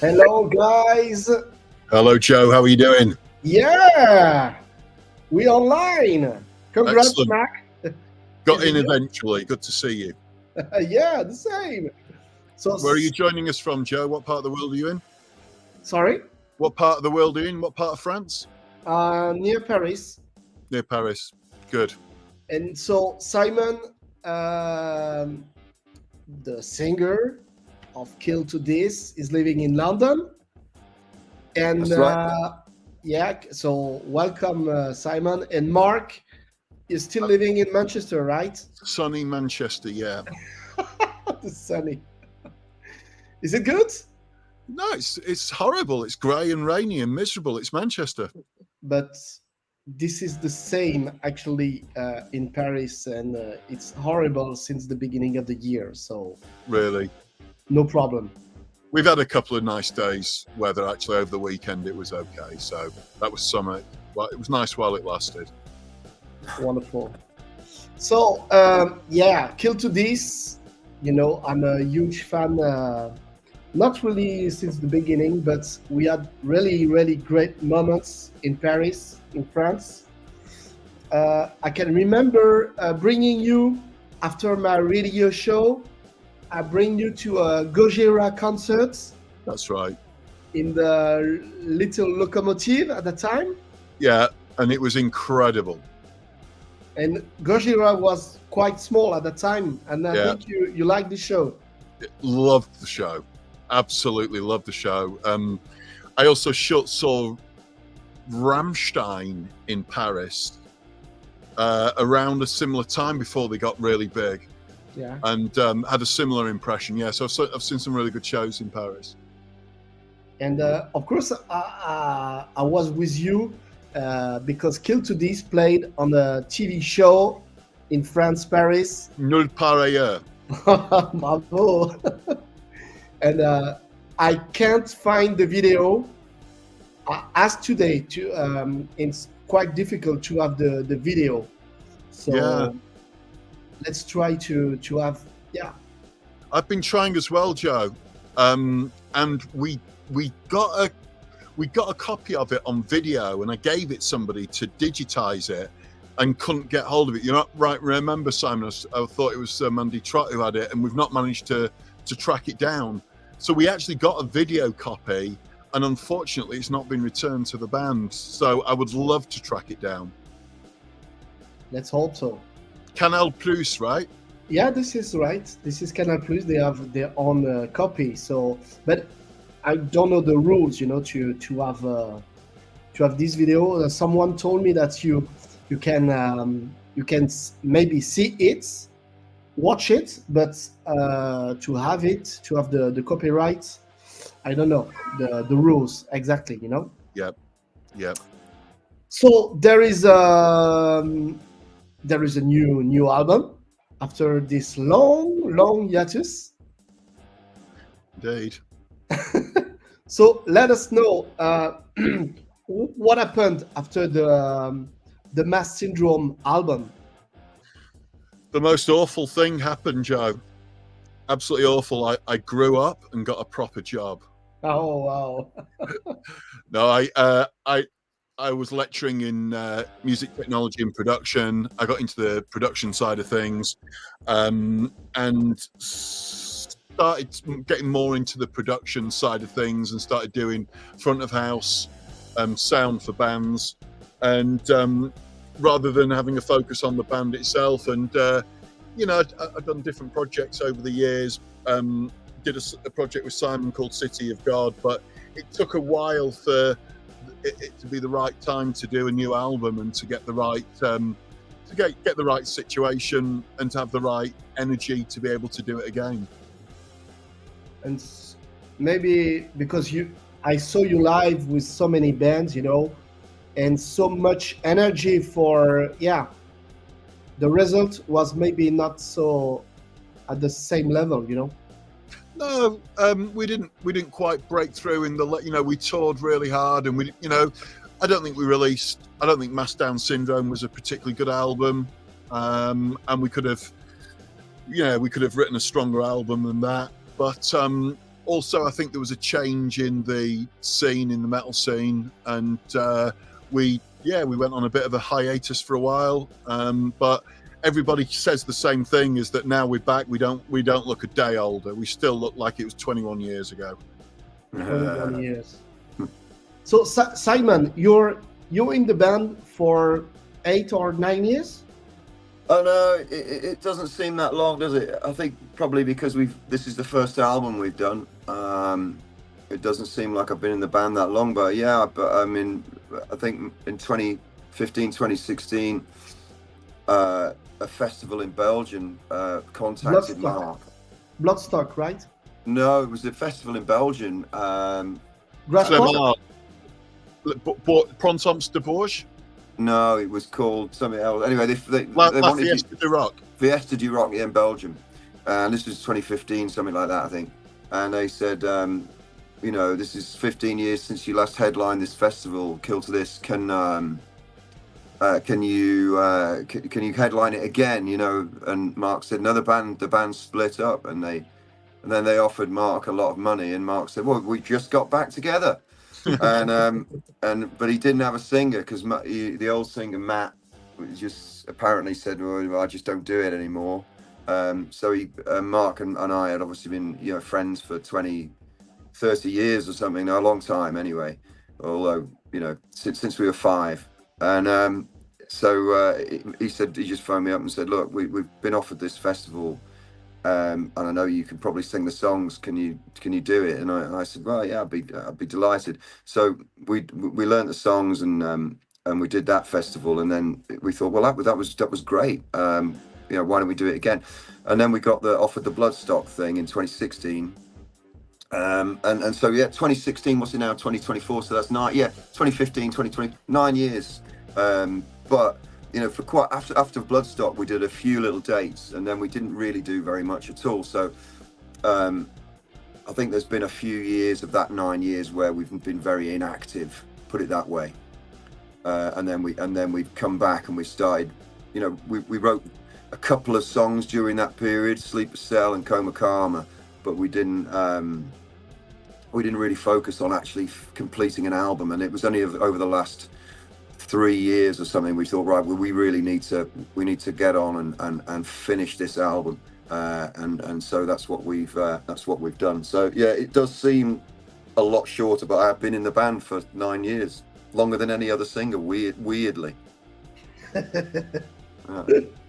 Hello, guys. Hello, Joe. How are you doing? Yeah, we online. Congrats, Excellent. Mac. Got Is it in you? eventually. Good to see you. Yeah, the same. So, Where are you joining us from, Joe? What part of the world are you in? sorry, What part of the world are you in? What part of France? near Paris. Near Paris. Good. And so, Simon, um, the singer of Kill to This, is living in London. And That's right. yeah, so welcome, Simon. And Mark is still living in Manchester, right? Sunny Manchester, yeah. The sunny. Is it good? No, it's horrible. It's grey and rainy and miserable. It's Manchester. But this is the same actually in Paris, and it's horrible since the beginning of the year. So Really. no problem. We've had a couple of nice days weather actually over the weekend. It was okay. So that was summer. Well, it was nice while it lasted. Wonderful. So yeah, Kill to This. You know, I'm a huge fan. Not really since the beginning, but we had really, really great moments in Paris, in France. I can remember bringing you after my radio show. I bring you to a Gojira concert That's right. in the little locomotive at the time, Yeah, and it was incredible. and Gojira was quite small at the time, and I Yeah. think you like the show. Loved the show. Absolutely loved the show. I also saw Rammstein in Paris around a similar time before they got really big, Yeah. and had a similar impression. Yeah, so I've seen some really good shows in Paris. And of course, I was with you because Kill to This played on a TV show in France, Paris. Nulle part ailleurs. Bravo. And I can't find the video. As today, it's quite difficult to have the video. So Yeah. let's try to have, yeah. I've been trying as well, Joe, and we got a copy of it on video, and I gave it somebody to digitize it, and couldn't get hold of it. You're not right. Remember, Simon? I thought it was Mandy Trott who had it, and we've not managed to track it down. So we actually got a video copy, and unfortunately, it's not been returned to the band. So I would love to track it down. Let's hope so. Canal Plus, right? Yeah, this is right. This is Canal Plus. They have their own copy. So, but I don't know the rules, you know, to have this video. Someone told me that you can maybe see it, watch it, but to have the copyright, I don't know the rules exactly, you know. Yep. So there is a new album after this long hiatus. Indeed. So let us know what happened after the Mass Syndrome album. The most awful thing happened, Joe. Absolutely awful. I grew up and got a proper job. Oh wow! No, I was lecturing in music technology and production. I got into the production side of things, and started getting more into the production side of things, and started doing front of house sound for bands, and rather than having a focus on the band itself. And I've done different projects over the years. Did a project with Simon called City of God, but it took a while for it to be the right time to do a new album, and to get the right get the right situation, and to have the right energy to be able to do it again. And maybe because I saw you live with so many bands, you know, and so much energy for, yeah, the result was maybe not so at the same level, you know. No, we didn't quite break through in the, we toured really hard, and I don't think Mass Down Syndrome was a particularly good album, and we could have written a stronger album than that. But also, I think there was a change in the scene, in the metal scene, and we went on a bit of a hiatus for a while. But everybody says the same thing: is that now we're back. We don't look a day older. We still look like it was 21 years ago. 21 years. So Simon, you're in the band for 8 or 9 years? Oh no, it doesn't seem that long, does it? I think probably because this is the first album we've done. It doesn't seem like I've been in the band that long, but yeah, I mean, I think in 2015, 2016, a festival in Belgium contacted Mark. Bloodstock, right? No, it was a festival in Belgium. Grasspop? Printemps de Bourges? No, it was called something else. Anyway, they wanted Fiesta du Rock. Fiesta du Rock, yeah, in Belgium. And this was 2015, something like that, I think. And they said, you know, this is 15 years since you last headlined this festival, Kill to This. Can you headline it again? You know, and Mark said, no, the band split up, and then they offered Mark a lot of money, and Mark said, well, we just got back together. But he didn't have a singer because the old singer Matt just apparently said, well, I just don't do it anymore. So Mark and I had obviously been, you know, friends for 20, 30 years or something, a long time anyway, although, you know, since we were 5. And so he said, he just phoned me up and said, look, we've been offered this festival, and I know you can probably sing the songs. Can you do it? And I said, well, yeah, I'd be delighted. So we learned the songs, and we did that festival, and then we thought, well, that was great. You know, why don't we do it again? And then we got offered the Bloodstock thing in 2016. And so yeah, 2016, what's it now? 2024. So that's 2015, 2020, 9 years. But you know, for quite after Bloodstock, we did a few little dates, and then we didn't really do very much at all. So I think there's been a few years of that 9 years where we've been very inactive, put it that way. And then we've come back and we started. You know, we wrote a couple of songs during that period, Sleeper Cell and Coma Karma, but we didn't really focus on actually completing an album. And it was only over the last 3 years or something we thought, right, well, we really need to get on and finish this album, and so that's what we've done. So yeah, it does seem a lot shorter, but I've been in the band for 9 years, longer than any other singer, weirdly.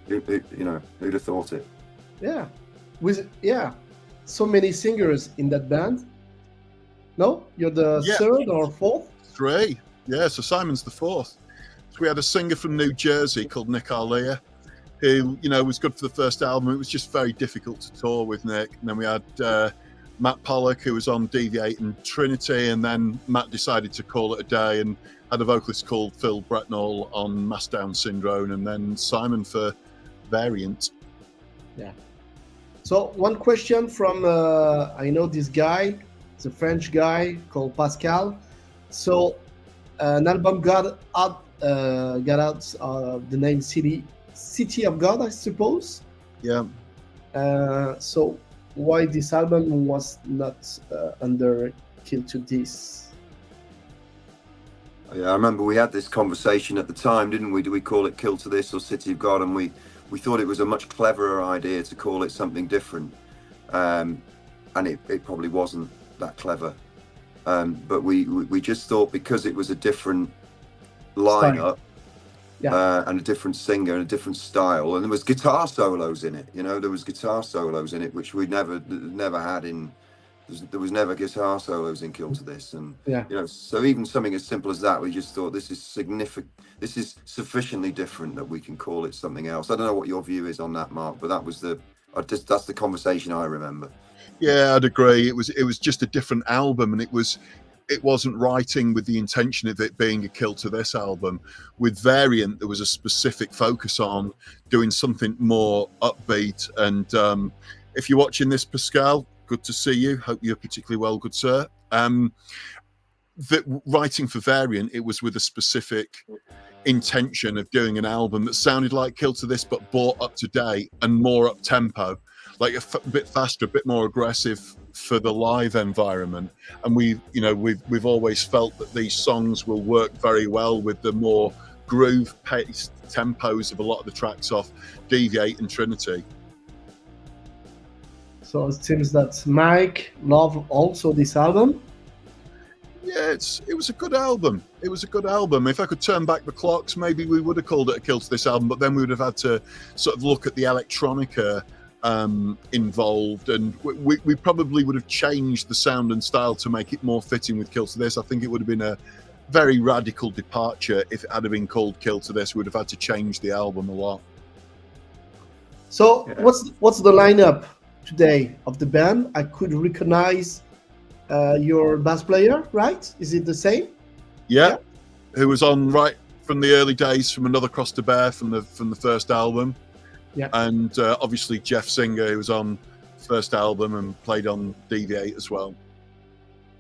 You know, who'd have thought it? Yeah, so many singers in that band. No, you're the third or fourth? 3. Yeah, so Simon's the 4th. So we had a singer from New Jersey called Nick Arlia, who, you know, was good for the first album. It was just very difficult to tour with Nick. And then we had Matt Pollock, who was on Deviate and Trinity, and then Matt decided to call it a day and had a vocalist called Phil Bretnall on Mass Down Syndrome, and then Simon for Variant. Yeah. So one question from I know this guy. It's a French guy called Pascal. So an album got out the name City of God, I suppose. Yeah. So why this album was not under Kill to This? Yeah, I remember we had this conversation at the time, didn't we? Do we call it Kill to This or City of God? And we thought it was a much cleverer idea to call it something different. And it probably wasn't that clever. But we just thought, because it was a different lineup, and a different singer and a different style, and there was guitar solos in it. You know, there was guitar solos in it, which we never had in. There was never guitar solos in Kill to This, and you know, so even something as simple as that, we just thought this is significant. This is sufficiently different that we can call it something else. I don't know what your view is on that, Mark, but that was that's the conversation I remember. Yeah, I'd agree. It was just a different album, and it wasn't writing with the intention of it being a Kill to This album. With Variant, there was a specific focus on doing something more upbeat. And if you're watching this, Pascal, good to see you. Hope you're particularly well, good sir. The writing for Variant, it was with a specific intention of doing an album that sounded like Kill to This, but brought up to date and more up tempo. like a bit faster, a bit more aggressive for the live environment. And we've always felt that these songs will work very well with the more groove-paced tempos of a lot of the tracks off Deviate and Trinity. So it seems that Mike loved also this album. Yeah, it was a good album. It was a good album. If I could turn back the clocks, maybe we would have called it a Kill to This album, but then we would have had to sort of look at the electronica involved, and we probably would have changed the sound and style to make it more fitting with Kill to This. I think it would have been a very radical departure if it had been called Kill to This. We would have had to change the album a lot. So what's the lineup today of the band? I could recognize your bass player, right? Is it the same? Yeah. Who was on right from the early days from Another Cross to Bear from the first album. Yeah. And obviously Jeff Singer, who was on first album and played on Deviate as well.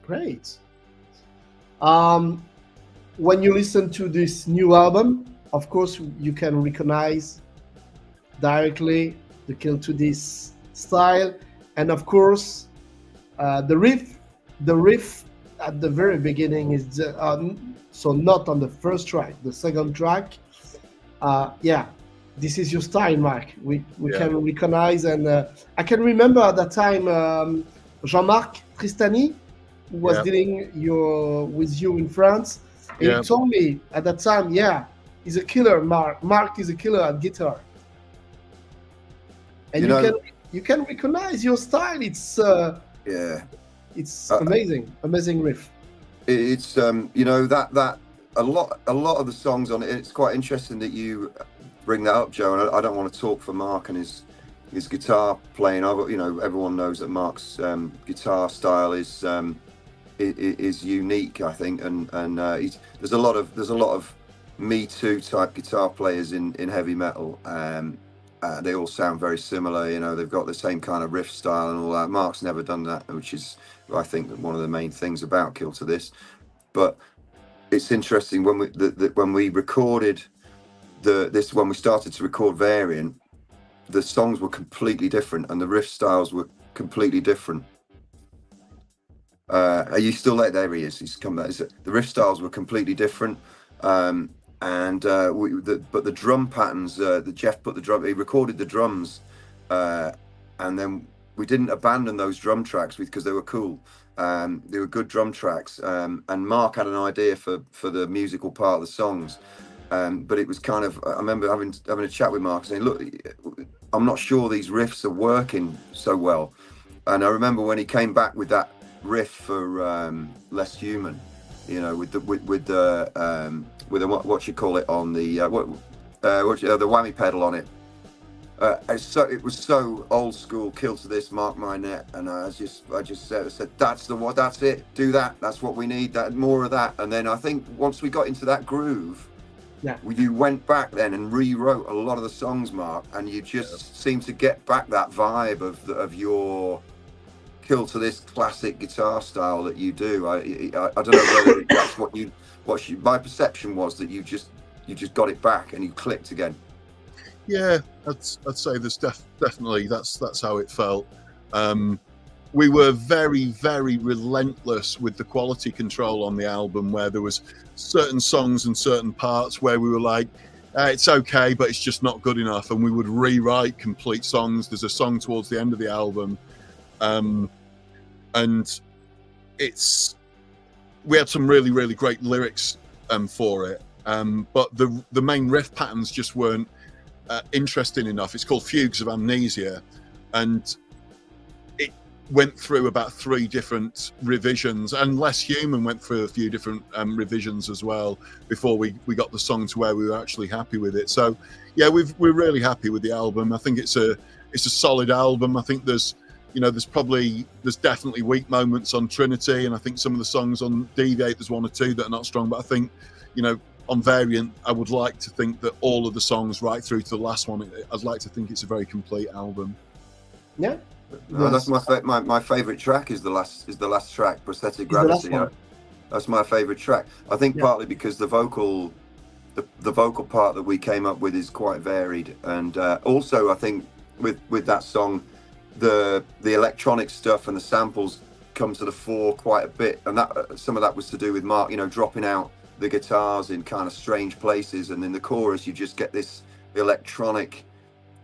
Great. When you listen to this new album, of course you can recognize directly the Kill to This style, and of course the riff at the very beginning is so not on the first track, the second track. This is your style, Mark. We can recognize, and I can remember at that time Jean-Marc Tristani, who was dealing with you in France, and he told me at that time, he's a killer. Mark is a killer at guitar, and you can recognize your style. It's amazing riff. It's that a lot of the songs on it. It's quite interesting that you bring that up, Joe. And I don't want to talk for Mark and his guitar playing. Everyone knows that Mark's guitar style is unique, I think, and there's a lot of Me Too type guitar players in heavy metal. They all sound very similar. They've got the same kind of riff style and all that. Mark's never done that, which is, I think, one of the main things about Kill to This. But it's interesting when we recorded when we started to record Variant, the songs were completely different and the riff styles were completely different. Are you still there? There he is. He's come back. The riff styles were completely different. But the drum patterns, Jeff he recorded the drums, and then we didn't abandon those drum tracks because they were cool. They were good drum tracks, and Mark had an idea for the musical part of the songs, but it was kind of, I remember having a chat with Mark saying, look, I'm not sure these riffs are working so well. And I remember when he came back with that riff for Less Human, with the what you call it on the the whammy pedal on it. It was so old school, Kill to This, Mark Minette, and I just said that's it, do that, that's what we need, that more of that. And then I think once we got into that groove, you went back then and rewrote a lot of the songs, Mark, and you just seemed to get back that vibe of your Kill to This classic guitar style that you do. I don't know whether that's my perception was, that you just got it back and you clicked again. Yeah, I'd say there's definitely that's how it felt. We were very, very relentless with the quality control on the album, where there was certain songs and certain parts where we were like, it's okay, but it's just not good enough, and we would rewrite complete songs. There's a song towards the end of the album, and we had some really, really great lyrics for it, but the main riff patterns just weren't interesting enough. It's called Fugues of Amnesia, and it went through about 3 different revisions, and Less Human went through a few different revisions as well before we got the song to where we were actually happy with it. So yeah, we're really happy with the album. I think it's a solid album. I think there's definitely weak moments on Trinity, and I think some of the songs on Deviate, there's 1 or 2 that are not strong, but I think on Variant, I would like to think that all of the songs right through to the last one, I'd like to think it's a very complete album. Yeah. No, that's my favorite track is the last track, Prosthetic Gravity. That's my favorite track. I think partly because the vocal part that we came up with is quite varied, and also I think with that song, the electronic stuff and the samples come to the fore quite a bit, and that some of that was to do with Mark, you know, dropping out the guitars in kind of strange places, and in the chorus you just get this electronic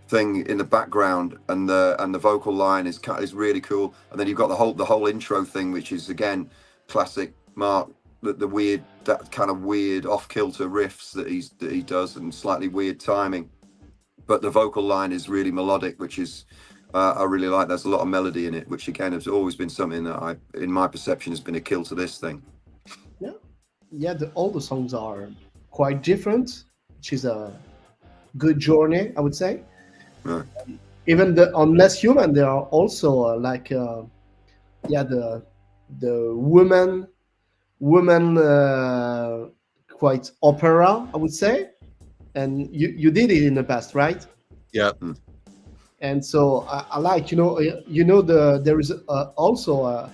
thing in the background, and the vocal line is really cool, and then you've got the whole intro thing, which is again classic Mark, the weird, that kind of weird off-kilter riffs that he does, and slightly weird timing, but the vocal line is really melodic, which is I really like. There's a lot of melody in it, which again has always been something that in my perception, has been a kill to this thing. Yeah, all the songs are quite different, which is a good journey, I would say. Yeah. Even on Less Human, there are also the woman quite opera, I would say, and you did it in the past, right? Yeah. And so I like, there is also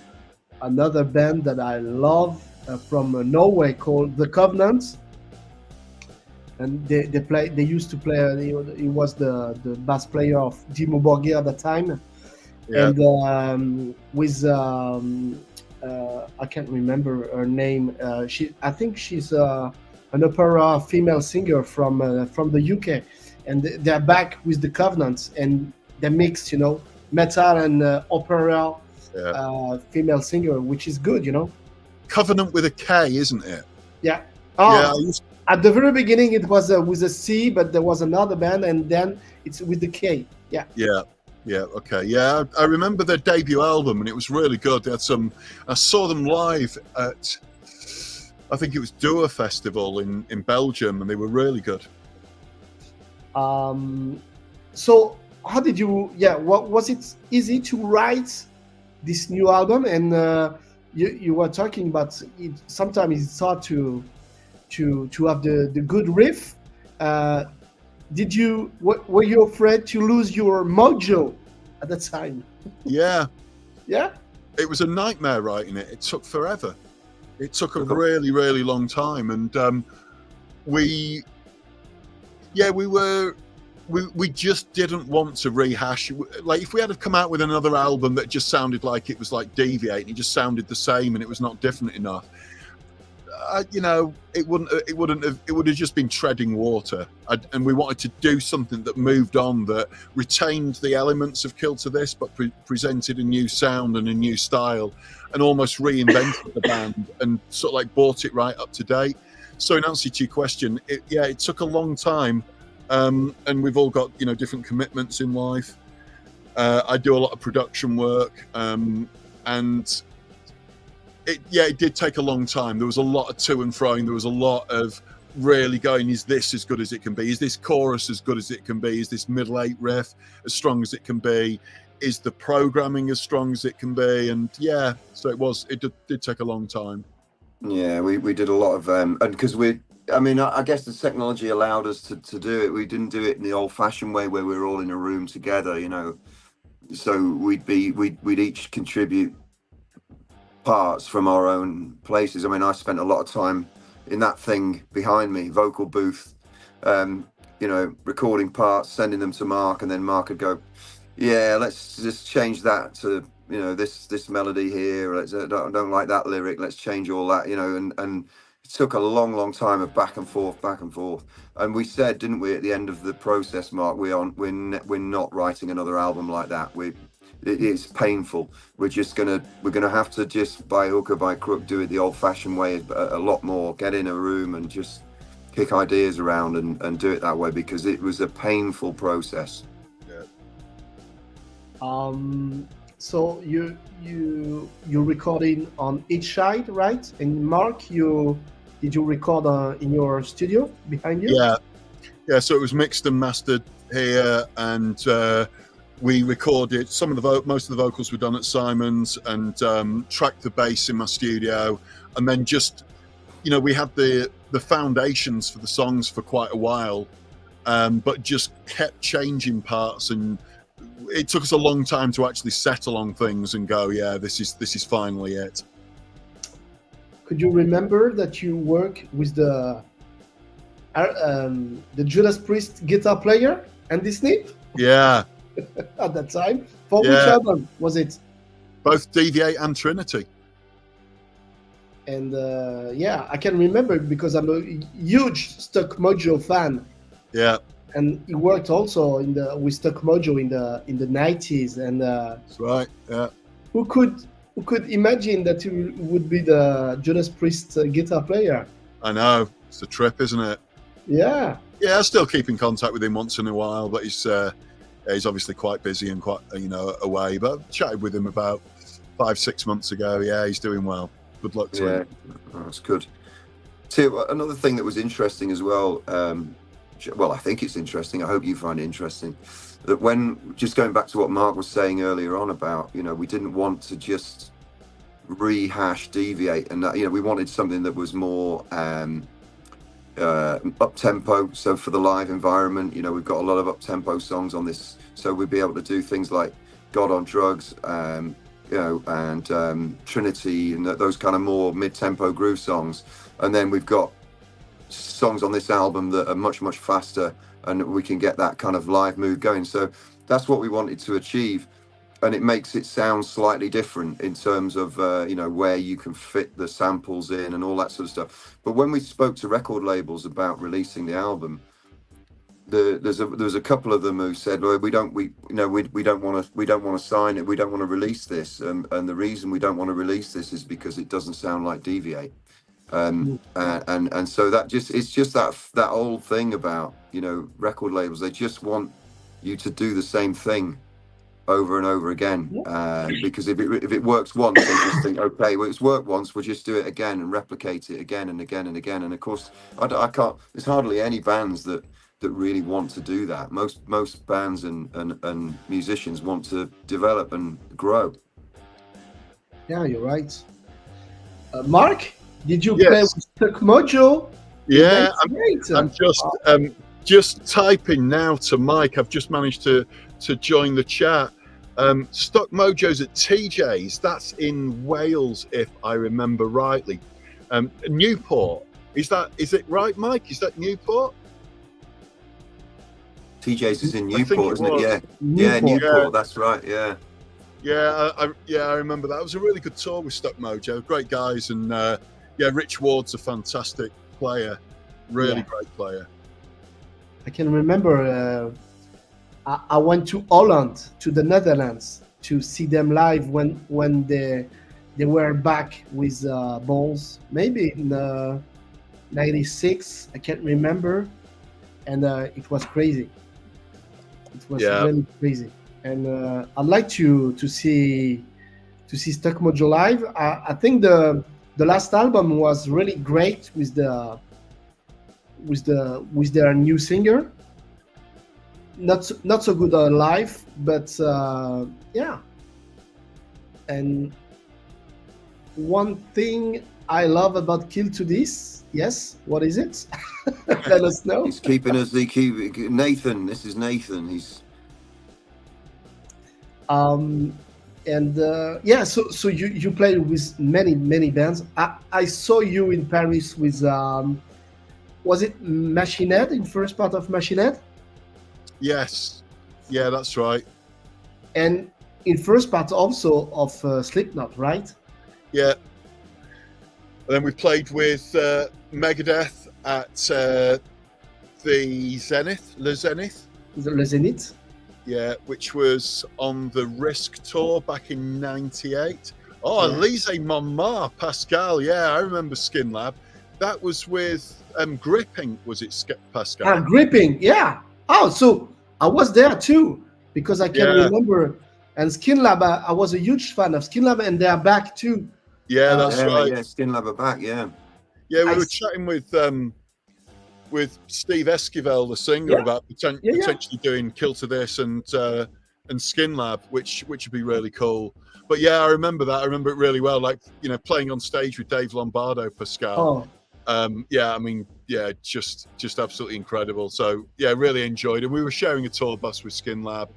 another band that I love from Norway called The Covenant, and they used to play. He was the bass player of Dimmu Borgir at the time, and with I can't remember her name. I think she's an opera female singer from the UK. And they're back with The Covenant, and they mix, metal and opera female singer, which is good, Covenant with a K, isn't it? Yeah. At the very beginning, it was with a C, but there was another band, and then it's with the K. Yeah. Yeah. Okay. Yeah, I remember their debut album, and it was really good. They had I saw them live at, I think it was Doer Festival in Belgium, and they were really good. So how did you? What was it easy to write this new album? And you were talking about it. Sometimes it's hard to have the good riff. Were you afraid to lose your mojo at the time? Yeah. Yeah. It was a nightmare writing it. It took forever. It took a really, really long time, and we just didn't want to rehash. Like, if we had come out with another album that just sounded like it was like Deviate, it just sounded the same, and it was not different enough. It would have just been treading water. And we wanted to do something that moved on, that retained the elements of Kill to This, but presented a new sound and a new style, and almost reinvented the band and sort of like brought it right up to date. So in answer to your question, it took a long time, and we've all got different commitments in life. I do a lot of production work, and it did take a long time. There was a lot of to and froing. There was a lot of really going, is this as good as it can be? Is this chorus as good as it can be? Is this middle eight riff as strong as it can be? Is the programming as strong as it can be? And so it did take a long time. Yeah, we did a lot of and because I guess the technology allowed us to do it. We didn't do it in the old-fashioned way where we were all in a room together, So we'd each contribute parts from our own places. I spent a lot of time in that thing behind me, vocal booth, recording parts, sending them to Mark, and then Mark would go, let's just change that to this melody here. I don't like that lyric. Let's change all that. And it took a long time of back and forth. And we said, didn't we, at the end of the process, Mark, we're not writing another album like that. It's painful. We're gonna have to just by hook or by crook do it the old-fashioned way a lot more. Get in a room and just kick ideas around and do it that way, because it was a painful process. So you're recording on each side, right? And Mark, did you record in your studio behind you? Yeah. So it was mixed and mastered here, and we recorded most of the vocals were done at Simon's, and tracked the bass in my studio, and then just we had the foundations for the songs for quite a while, but just kept changing parts, and it took us a long time to actually settle on things and go, this is finally it. Could you remember that you work with the Judas Priest guitar player, Andy Snip? Yeah, at that time. For which Yeah. album was it? Both Deviate and Trinity. And yeah, I can remember because I'm a huge Stuck Mojo fan, Yeah, and he worked also with Stuck Mojo in the 90s. And that's right. Yeah, who could imagine that he would be the Judas Priest guitar player? I know. It's a trip, isn't it? Yeah. Yeah, I still keep in contact with him once in a while, but he's obviously quite busy and quite away. But I chatted with him about 5-6 months ago. Yeah, he's doing well. Good luck to him. That's good. Too, another thing that was interesting as well. Well, I think it's interesting. I hope you find it interesting. That when, just going back to what Mark was saying earlier on about, we didn't want to just rehash Deviate, and that, we wanted something that was more up tempo. So for the live environment, we've got a lot of up tempo songs on this, so we'd be able to do things like God on Drugs, and Trinity, and those kind of more mid-tempo groove songs. And then we've got songs on this album that are much faster, and we can get that kind of live mood going. So that's what we wanted to achieve, and it makes it sound slightly different in terms of where you can fit the samples in and all that sort of stuff. But when we spoke to record labels about releasing the album, there's a couple of them who said, well, we don't want to sign it, we don't want to release this, and the reason we don't want to release this is because it doesn't sound like Deviate. And so it's just that old thing about record labels. They just want you to do the same thing over and over again, because if it works once, they just think, okay, well, it's worked once, we'll just do it again and replicate it again and again and again. And of course, I can't. There's hardly any bands that really want to do that. Most bands and musicians want to develop and grow. Yeah, you're right. Mark, did you Yes. play with Stuck Mojo? Yeah, That's great. I'm just typing now to Mike. I've just managed to join the chat. Stuck Mojo's at TJ's. That's in Wales, if I remember rightly. Newport. Is it right, Mike? Is that Newport? TJ's is in I think Newport, isn't it? was. Yeah, Newport. Yeah. That's right. Yeah. Yeah, I remember that. It was a really good tour with Stuck Mojo. Great guys, and Rich Ward's a fantastic player. Really great player. I can remember I went to Holland, to the Netherlands, to see them live when they were back with Balls, maybe in 96. I can't remember, and it was crazy. It was really crazy, and I'd like to see Stuck Mojo live. I think the last album was really great with their new singer. Not so good live, but yeah. And one thing I love about Kill to This, yes, what is it? Let us know. He's keeping us. Nathan. This is Nathan. He's. So you played with many bands. I saw you in Paris with was it Machine Head, in first part of Machine Head? Yes. Yeah, that's right. And in first part also of Slipknot, right? Yeah. And then we played with Megadeth at the Zenith, Le Zenith. Le Zenith. Yeah, which was on the Risk tour back in '98. Oh, Yeah. Elise Monmar, Pascal. Yeah, I remember Skin Lab. That was with Gripping, was it, Pascal? Gripping, yeah. Oh, so I was there too, because I can remember. And Skin Lab, I was a huge fan of Skin Lab, and they're back too. Yeah, that's right. Yeah, Skin Lab are back. Yeah. Yeah, we were chatting with Steve Esquivel, the singer, about potentially doing Kill to This and Skin Lab, which would be really cool. But yeah, I remember that. I remember it really well. Like, playing on stage with Dave Lombardo, Pascal. Just absolutely incredible. So yeah, really enjoyed it. We were sharing a tour bus with Skin Lab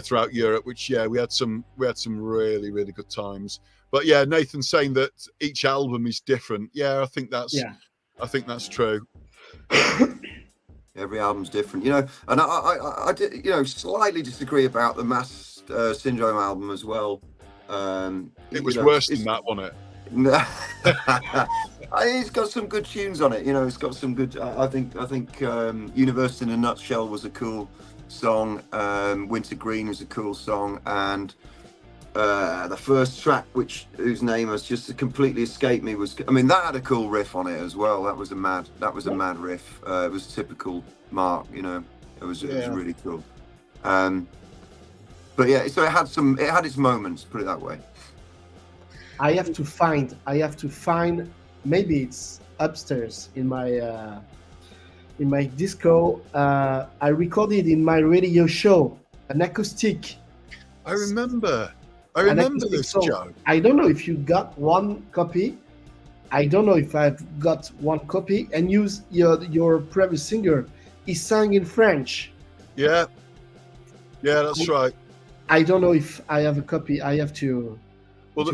throughout Europe, which we had some really, really good times. But yeah, Nathan's saying that each album is different. Yeah, I think that's true. Every album's different, you know. And I did, you know, slightly disagree about the Mass Syndrome album as well. It was worse than that, wasn't it? It's got some good tunes on it, you know. It's got some good. I think Universe in a Nutshell was a cool song. Wintergreen was a cool song, and the first track, whose name has just completely escaped me, was. I mean, that had a cool riff on it as well. That was a mad riff. It was typical Mark, you know. It was really cool. But yeah, so it had its moments. Put it that way. I have to find. Maybe it's upstairs in my disco. I recorded in my radio show an acoustic. I remember this, song. Joe. I don't know if you got one copy. I don't know if I've got one copy. And your previous singer, he sang in French. Yeah, that's right. I don't know if I have a copy. I have to. Well,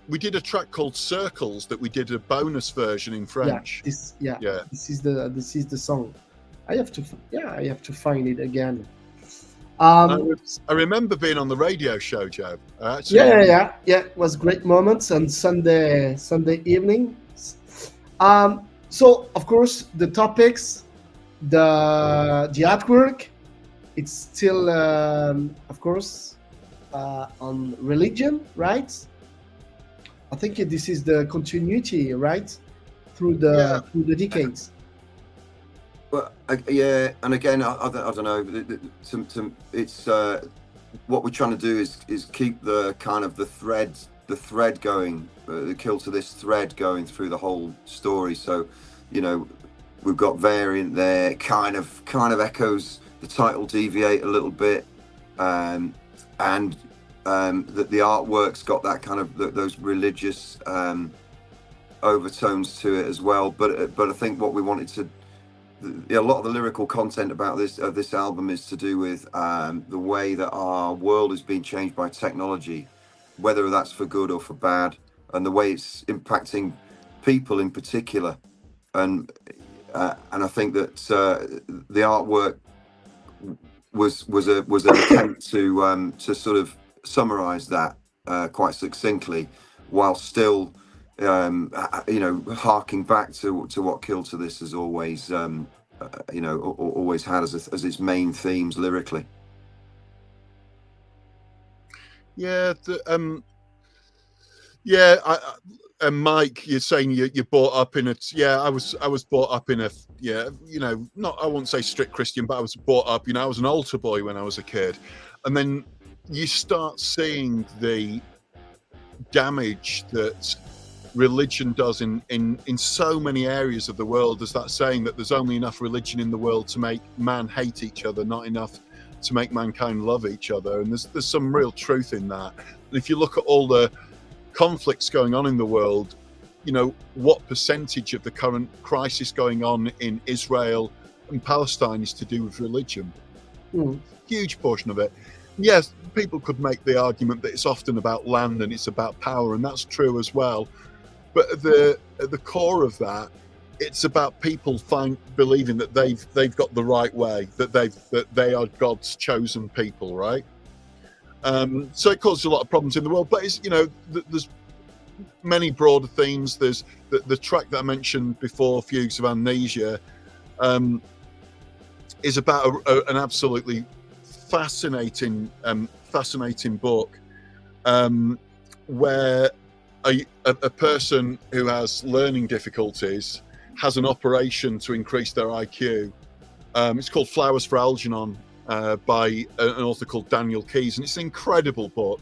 we did a track called Circles that we did a bonus version in French. This is the song. I have to find it again. I remember being on the radio show, Joe. Yeah. It was great moments on Sunday evening. So of course the topics, the artwork, it's still of course on religion, right? I think this is the continuity, right, through the decades. Well, yeah, and again, I don't know. It's what we're trying to do is keep the kind of the thread going, the Kill to This thread going through the whole story. So, you know, we've got variant there, kind of echoes the title, deviate a little bit, and that the artwork's got that kind of those religious overtones to it as well. But I think what we wanted to, a lot of the lyrical content about this album is to do with the way that our world is being changed by technology, whether that's for good or for bad, and the way it's impacting people in particular. And I think that the artwork was an attempt to sort of summarize that quite succinctly, while still you know, harking back to what Kill to This has always you know, always had as its main themes lyrically. Mike, you're saying you're brought up in a. I was brought up in a. You know, not, I won't say strict Christian, but I was brought up. You know, I was an altar boy when I was a kid, and then you start seeing the damage that religion does in so many areas of the world. There's that saying that there's only enough religion in the world to make man hate each other, not enough to make mankind love each other. And there's some real truth in that. And if you look at all the conflicts going on in the world, you know, what percentage of the current crisis going on in Israel and Palestine is to do with religion? Huge portion of it. Yes, people could make the argument that it's often about land and it's about power, and that's true as well. But at the core of that, it's about people believing that they've got the right way, that they are God's chosen people, right? So it causes a lot of problems in the world. But it's, you know, there's many broader themes. There's the track that I mentioned before, Fugues of Amnesia, is about an absolutely fascinating book, where a person who has learning difficulties has an operation to increase their IQ. It's called Flowers for Algernon, by an author called Daniel Keyes, and it's an incredible book.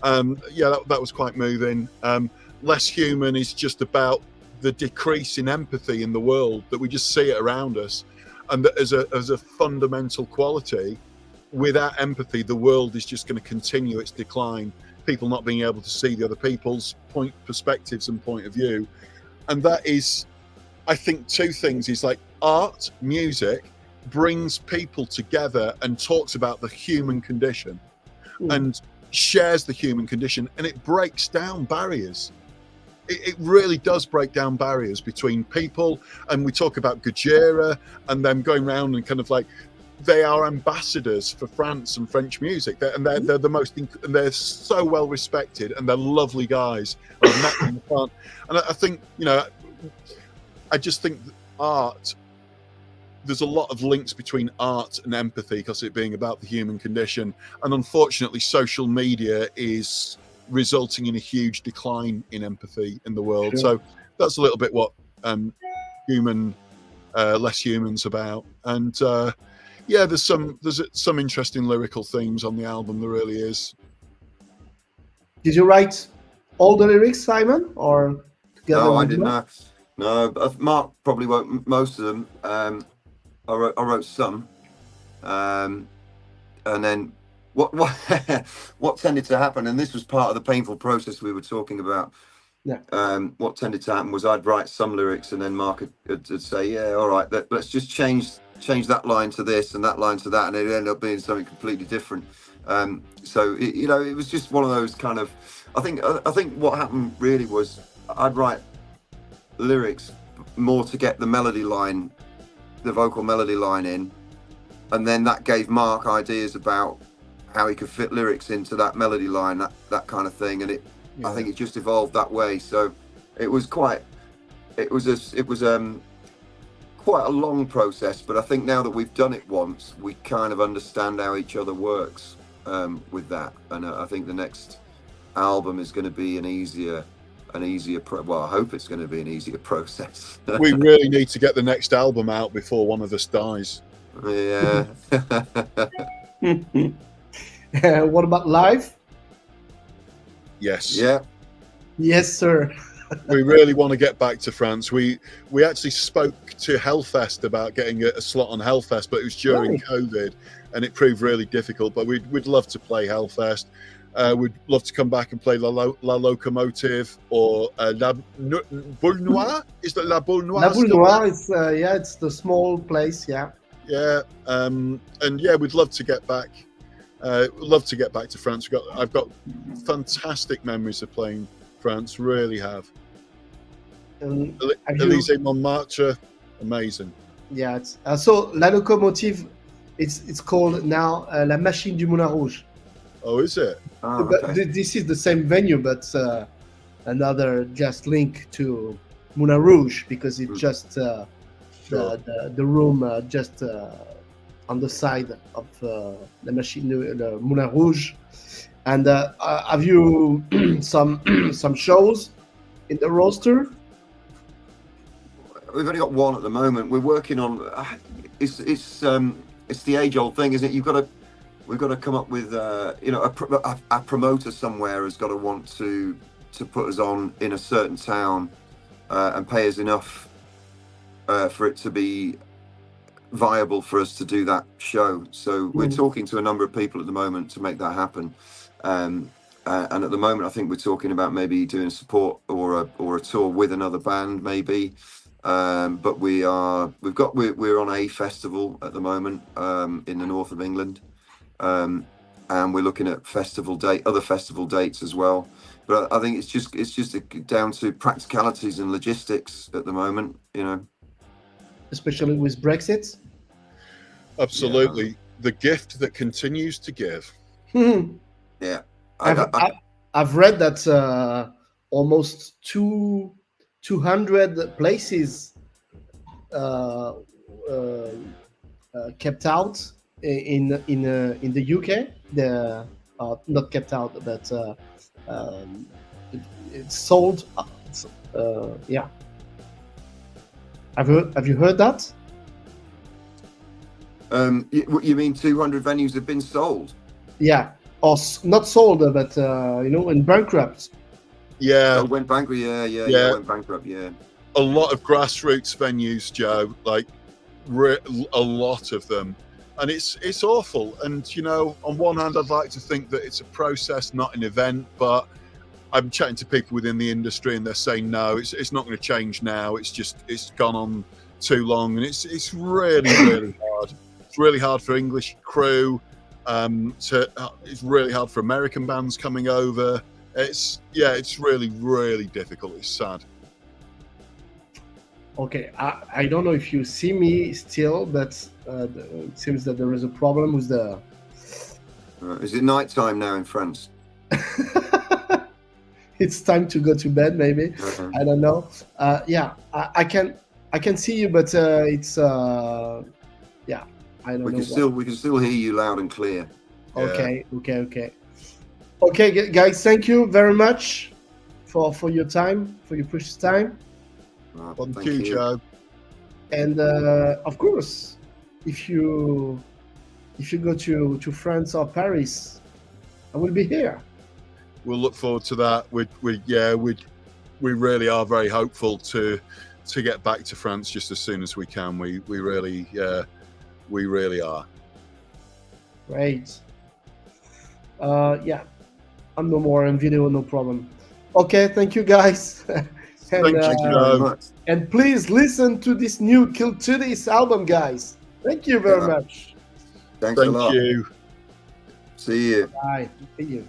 That was quite moving. Less Human is just about the decrease in empathy in the world, that we just see it around us, and that as a fundamental quality, without empathy, the world is just going to continue its decline. People not being able to see the other people's perspectives and point of view. And that is, I think, two things. Is like art, music brings people together and talks about the human condition and shares the human condition, and it breaks down barriers. it really does break down barriers between people. And we talk about Gojira and them going around and kind of like, they are ambassadors for France and French music. They're the most, and they're so well respected, and they're lovely guys. I've met them in France. And I think, you know, I just think that art, there's a lot of links between art and empathy because it being about the human condition. And unfortunately, social media is resulting in a huge decline in empathy in the world. Sure. So that's a little bit what Less Human's about. And yeah, there's some interesting lyrical themes on the album. There really is. Did you write all the lyrics, Simon, or together? No, I with didn't. Mark? No, Mark probably wrote most of them. I wrote some, and then what tended to happen, and this was part of the painful process we were talking about. Yeah. What tended to happen was I'd write some lyrics, and then Mark would say, "Yeah, all right, let's just change that line to this and that line to that," and it ended up being something completely different. So it was just one of those kind of. I think what happened really was I'd write lyrics more to get the melody line, the vocal melody line in, and then that gave Mark ideas about how he could fit lyrics into that melody line, that kind of thing, and I think it just evolved that way. So it was quite a long process, but I think now that we've done it once, we kind of understand how each other works with that, and I think the next album is going to be an easier well, I hope it's going to be an easier process. We really need to get the next album out before one of us dies. Yeah. What about live? Yes. Yeah. Yes, sir. We really want to get back to France. We actually spoke to Hellfest about getting a slot on Hellfest, but it was during COVID, and it proved really difficult. But we'd love to play Hellfest. We'd love to come back and play La Locomotive or La Boule Noire. Is that La Boule Noire? La Boule Noire is it's the small place. Yeah. Yeah, and yeah, we'd love to get back. Love to get back to France. I've got fantastic memories of playing France. Really have. Élysée Montmartre, amazing. Yeah, it's so La Locomotive. It's called now La Machine du Moulin Rouge. Oh, is it? Oh, But okay. this is the same venue, but another just link to Moulin Rouge because it's just Sure. the room just on the side of the Moulin Rouge. And have you some shows in the roster? We've only got one at the moment. We're working on. It's the age-old thing, isn't it? We've got to come up with a promoter somewhere has got to want to put us on in a certain town and pay us enough for it to be viable for us to do that show. So we're talking to a number of people at the moment to make that happen. And at the moment, I think we're talking about maybe doing support or a tour with another band, maybe. But we're on a festival at the moment in the north of England. And we're looking at other festival dates as well. But I think it's just down to practicalities and logistics at the moment, Especially with Brexit. Absolutely, Yeah. The gift that continues to give. Yeah. I've read that almost 200 places kept out in the UK. Not kept out, but it's sold. Yeah. Have you heard that? You mean 200 venues have been sold? Yeah, or not sold, but in bankrupt. Yeah, Went bankrupt. Yeah, went bankrupt. Yeah. a lot of grassroots venues, Joe. Like a lot of them, and it's awful. And on one hand, I'd like to think that it's a process, not an event, but I'm chatting to people within the industry, and they're saying no, it's not going to change now. It's gone on too long, and it's really really hard. It's really hard for English crew. It's really hard for American bands coming over. it's really difficult. It's sad. Okay, I don't know if you see me still, but it seems that there is a problem with the. Is it night time now in France? It's time to go to bed, maybe. I don't know. Yeah, I can see you, but it's yeah, I don't know. We can still hear you loud and clear. Okay, okay, guys. Thank you very much for your time, for your precious time. Thank you, Joe. And of course, if you go to France or Paris, I will be here. We'll look forward to that. We really are very hopeful to get back to France just as soon as we can. We really are. Great. Yeah, I'm no more in video, no problem. Okay, thank you guys. Thank you very much. And please listen to this new Kill Today's album, guys. Thank you very much. Thanks a lot. Thank you. See you. Bye. See you.